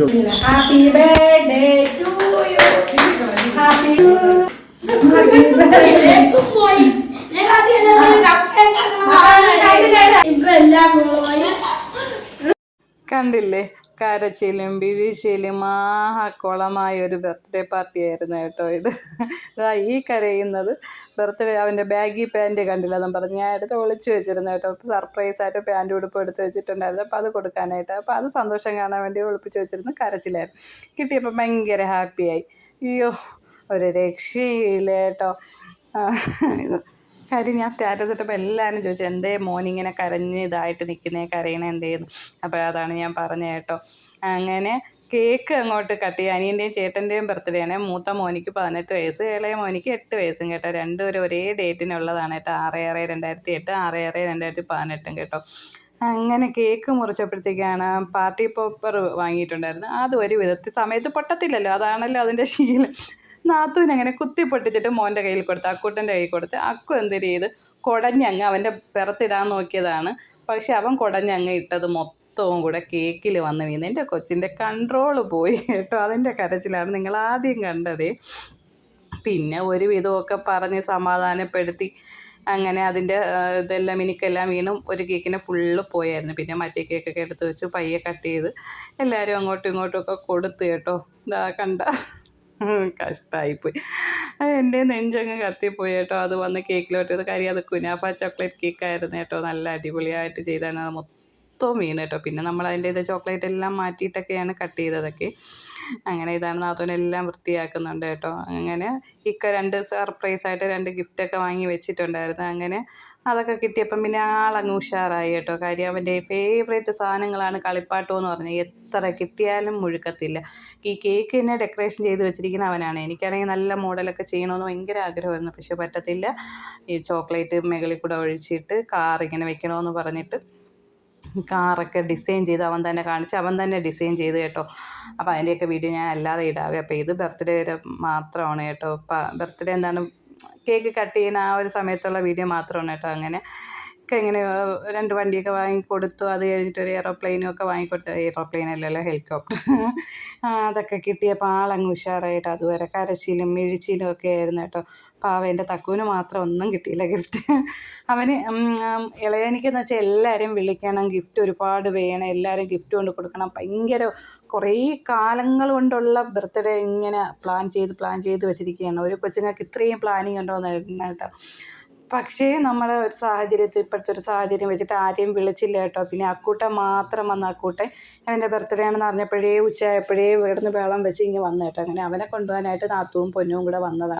പറ്റുള്ളൂ. Happy birthday to you. Happy കണ്ടില്ലേ, കരച്ചിലും വീഴ്ചയിലും കുളമായ ഒരു ബർത്ത്ഡേ പാർട്ടി ആയിരുന്നു കേട്ടോ ഇത്. ഈ കരയുന്നത് ബർത്ത്ഡേ അവൻ്റെ ബാഗി പാൻറ്റ് കണ്ടില്ലെന്നും പറഞ്ഞ് ഞാൻ എടുത്ത് ഒളിച്ച് വെച്ചിരുന്നു കേട്ടോ. സർപ്രൈസായിട്ട് പാൻറ്റ് ഉടുപ്പ് എടുത്ത് വെച്ചിട്ടുണ്ടായിരുന്നു. അപ്പോൾ അത് കൊടുക്കാനായിട്ട്, അപ്പോൾ അത് സന്തോഷം കാണാൻ വേണ്ടി ഒളിപ്പിച്ച് വെച്ചിരുന്നു. കരച്ചിലായിരുന്നു. കിട്ടിയപ്പോൾ ഭയങ്കര ഹാപ്പിയായി. അയ്യോ, ഒരു രക്ഷയില്ല കേട്ടോ. കാര്യം ഞാൻ സ്റ്റാറ്റസ് ഇട്ടപ്പോൾ എല്ലാവരും ചോദിച്ചു, എന്തേ മോനിങ്ങനെ കരഞ്ഞ് ഇതായിട്ട് നിൽക്കുന്നേ, കരയണേ എന്തേന്ന്. അപ്പോൾ അതാണ് ഞാൻ പറഞ്ഞത് കേട്ടോ. അങ്ങനെ കേക്ക് അങ്ങോട്ട് കട്ട് ചെയ്യുക. അനിയൻ്റെയും ചേട്ടൻ്റെയും ബർത്ത്ഡേ ആണ്. മൂത്ത മോനിക്ക് 18 വയസ്സ്, ഇളയ മോനിക്ക് 8 വയസ്സും കേട്ടോ. രണ്ടുപേരും ഒരേ ഡേറ്റിനുള്ളതാണ് കേട്ടോ. 6/6/2008, 6/6/2018 കേട്ടോ. അങ്ങനെ കേക്ക് മുറിച്ചപ്പോഴത്തേക്കാണ് പാർട്ടി പോപ്പർ വാങ്ങിയിട്ടുണ്ടായിരുന്നു. അത് ഒരു വിധത്തിൽ സമയത്ത് പൊട്ടത്തില്ലല്ലോ, അതാണല്ലോ അതിൻ്റെ ശീലം. നാത്തൂനങ്ങനെ കുത്തി പൊട്ടിച്ചിട്ട് മോൻ്റെ കയ്യിൽ കൊടുത്ത്, അക്കൂട്ടൻ്റെ കയ്യിൽ കൊടുത്ത്. അക്കു എന്തൊരു ചെയ്ത് കുടഞ്ഞങ്ങ് അവൻ്റെ പിറത്തിടാൻ നോക്കിയതാണ്. പക്ഷെ അവൻ കുടഞ്ഞങ്ങ് ഇട്ടത് മൊത്തവും കൂടെ കേക്കിൽ വന്ന് വീണ്. എൻ്റെ കൊച്ചിൻ്റെ കൺട്രോള് പോയി കേട്ടോ. അതിൻ്റെ കരച്ചിലാണ് നിങ്ങൾ ആദ്യം കണ്ടത്. പിന്നെ ഒരു വിധമൊക്കെ പറഞ്ഞ് സമാധാനപ്പെടുത്തി അങ്ങനെ അതിൻ്റെ ഇതെല്ലാം മിനിക്കെല്ലാം വീണും ഒരു കേക്കിനെ ഫുള്ള് പോയായിരുന്നു. പിന്നെ മറ്റേ കേക്കൊക്കെ എടുത്ത് വെച്ചു പയ്യെ കട്ട് ചെയ്ത് എല്ലാവരും അങ്ങോട്ടും ഇങ്ങോട്ടും ഒക്കെ കൊടുത്തു കേട്ടോ. ഇതാ കണ്ട, കഷ്ടമായിപ്പോയി. എൻ്റെ നെഞ്ചങ്ങ് കത്തിപ്പോയി കേട്ടോ. അത് വന്ന് കേക്കിലോട്ട് കാര്യം അത് കുനാഫ ചോക്ലേറ്റ് കേക്കായിരുന്നു കേട്ടോ. നല്ല അടിപൊളിയായിട്ട് ചെയ്താണ്. അത് മൊത്തം വീണ് കേട്ടോ. പിന്നെ നമ്മൾ അതിൻ്റെ ഇത് ചോക്ലേറ്റ് എല്ലാം മാറ്റിയിട്ടൊക്കെയാണ് കട്ട് ചെയ്തതൊക്കെ. അങ്ങനെ ഇതാണ് നാത്തൂനെല്ലാം വൃത്തിയാക്കുന്നുണ്ട് കേട്ടോ. അങ്ങനെ ഇക്ക 2 സർപ്രൈസായിട്ട് 2 ഗിഫ്റ്റൊക്കെ വാങ്ങി വെച്ചിട്ടുണ്ടായിരുന്നു. അങ്ങനെ അതൊക്കെ കിട്ടിയപ്പം പിന്നെ ആളങ്ങ് ഉഷാറായി കേട്ടോ. കാര്യം അവൻ്റെ ഫേവറേറ്റ് സാധനങ്ങളാണ് കളിപ്പാട്ടം എന്ന് പറഞ്ഞാൽ എത്ര കിട്ടിയാലും മുഴുക്കത്തില്ല. ഈ കേക്ക് തന്നെ ഡെക്കറേഷൻ ചെയ്ത് വെച്ചിരിക്കുന്ന അവനാണ്. എനിക്കാണെങ്കിൽ നല്ല മോഡലൊക്കെ ചെയ്യണമെന്ന് ഭയങ്കര ആഗ്രഹമായിരുന്നു. പക്ഷെ പറ്റത്തില്ല. ഈ ചോക്ലേറ്റ് മുകളിൽ കൂടെ ഒഴിച്ചിട്ട് കാറിങ്ങനെ വെക്കണമെന്ന് പറഞ്ഞിട്ട് കാറൊക്കെ ഡിസൈൻ ചെയ്ത് അവൻ തന്നെ കാണിച്ച് അവൻ തന്നെ ഡിസൈൻ ചെയ്ത് കേട്ടോ. അപ്പോൾ അതിൻ്റെയൊക്കെ വീഡിയോ ഞാൻ അല്ലാതെ ഇടാവേ. അപ്പോൾ ഇത് ബർത്ത്ഡേ വരെ മാത്രമാണ് കേട്ടോ. ബർത്ത്ഡേ എന്താണ് കേക്ക് കട്ട് ചെയ്യുന്ന ആ ഒരു സമയത്തുള്ള വീഡിയോ മാത്രമാണ് കേട്ടോ. അങ്ങനെ ഒക്കെ ഇങ്ങനെ 2 വണ്ടിയൊക്കെ വാങ്ങിക്കൊടുത്തു. അത് കഴിഞ്ഞിട്ട് ഒരു എയ്റോപ്ലെയിനും ഒക്കെ വാങ്ങിക്കൊടുത്തു. എയ്റോപ്ലെയിൻ അല്ലല്ലോ, ഹെലികോപ്റ്റർ. അതൊക്കെ കിട്ടിയപ്പോൾ ആളങ്ങ് ഉഷാറായിട്ട്. അതുവരെ കരച്ചിലും മിഴിച്ചിലും ഒക്കെ ആയിരുന്നു കേട്ടോ. പാവം എൻ്റെ തക്കുവിന് മാത്രം ഒന്നും കിട്ടിയില്ല ഗിഫ്റ്റ്. അവന് ഇളയനിക്കെന്ന് വെച്ചാൽ എല്ലാവരെയും വിളിക്കണം, ഗിഫ്റ്റ് ഒരുപാട് വേണം, എല്ലാവരും ഗിഫ്റ്റ് കൊണ്ട് കൊടുക്കണം. ഭയങ്കര കുറേ കാലങ്ങൾ കൊണ്ടുള്ള ബർത്ത്ഡേ ഇങ്ങനെ പ്ലാൻ ചെയ്ത് വെച്ചിരിക്കുകയാണ്. ഒരു കൊച്ചുങ്ങൾക്ക് ഇത്രയും പ്ലാനിങ് ഉണ്ടോ എന്ന് കേട്ടോ. പക്ഷേ നമ്മളെ ഒരു സാഹചര്യത്തിൽ, ഇപ്പോഴത്തെ ഒരു സാഹചര്യം വെച്ചിട്ട് ആരെയും വിളിച്ചില്ല കേട്ടോ. പിന്നെ അക്കൂട്ടൻ മാത്രം വന്ന്, അക്കൂട്ടൻ അവൻ്റെ ബർത്ത്ഡേ ആണെന്ന് അറിഞ്ഞപ്പോഴേ ഉച്ചയായപ്പോഴേ ഇവിടുന്ന് ബഹളം വെച്ച് ഇങ്ങനെ വന്നു കേട്ടോ. അങ്ങനെ അവനെ കൊണ്ടുപോകാനായിട്ട് നാത്തുവും പൊന്നും കൂടെ വന്നതാണ്.